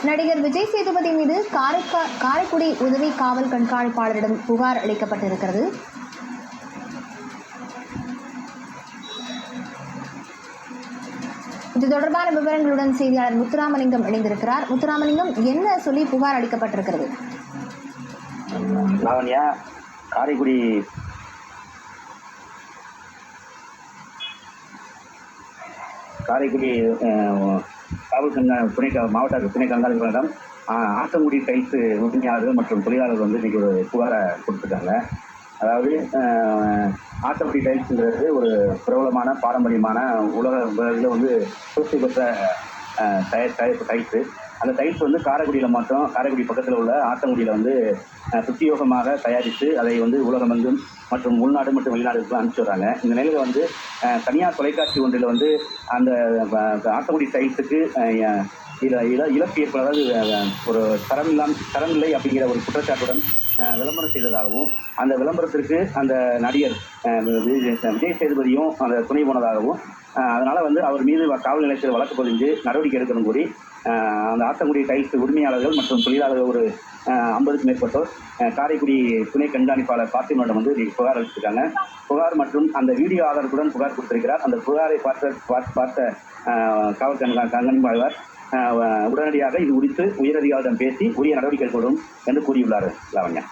நடிகர் விஜய் சேதுபதி மீது காரைக்குடி உதவி காவல் கண்காணிப்பாளரிடம் புகார் அளிக்கப்பட்டிருக்கிறது. இது தொடர்பான விவரங்களுடன் செய்தியாளர் முத்துராமலிங்கம் இணைந்திருக்கிறார். முத்துராமலிங்கம், என்ன சொல்லி புகார் அளிக்கப்பட்டிருக்கிறது? காரைக்குடி காவல் மாவட்ட துணை கண்காணிப்பாளரிடம் ஆத்தங்குடி டைல்ஸ் உரிமையாளர்கள் மற்றும் தொழிலாளர்கள் வந்து இன்னைக்கு ஒரு புகாரை கொடுத்துருக்காங்க. அதாவது ஆத்தங்குடி டைல்ஸுங்கிறது ஒரு பிரபலமான பாரம்பரியமான உலக இதில் வந்து சோர்ச்சி பெற்ற டைல்ஸு. அந்த டைல்ஸ் வந்து காரைக்குடி பக்கத்தில் உள்ள ஆத்தங்குடியில் வந்து பிரத்யோகமாக தயாரித்து அதை வந்து உலகமெங்கும் மற்றும் உள்நாடு மற்றும் வெளிநாடுகளுக்கு அனுப்பிச்சு வர்றாங்க. இந்த நிலையில் வந்து தனியார் தொலைக்காட்சி ஒன்றில் வந்து அந்த ஆத்தங்குடி டைல்ஸுக்கு இழப்பு ஏற்பட, அதாவது ஒரு தரமில்லை அப்படிங்கிற ஒரு குற்றச்சாட்டுடன் விளம்பரம் செய்ததாகவும், அந்த விளம்பரத்திற்கு அந்த நடிகர் விஜய் சேதுபதியும் அந்த துணை போனதாகவும், அதனால் வந்து அவர் மீது காவல் நிலையத்தில் வழக்கு பதிந்து நடவடிக்கை எடுக்கணும் கூறி அந்த ஆத்தங்குடி டைல்ஸ் உரிமையாளர்கள் மற்றும் தொழிலாளர்கள் ஒரு 50க்கும் மேற்பட்டோர் காரைக்குடி துணை கண்காணிப்பாளர் பாத்திமாவிடம் வந்து புகார் அளிச்சிருக்காங்க. புகார் மற்றும் அந்த வீடியோ ஆதாரத்துடன் புகார் கொடுத்திருக்கிறார். அந்த புகாரை பார்த்த காவல் கண்காணிப்பாளர் உடனடியாக இது குறித்து உயரதிகாரிடம் பேசி உரிய நடவடிக்கை எடுக்கப்படும் என்று கூறியுள்ளார். லாவண்யா.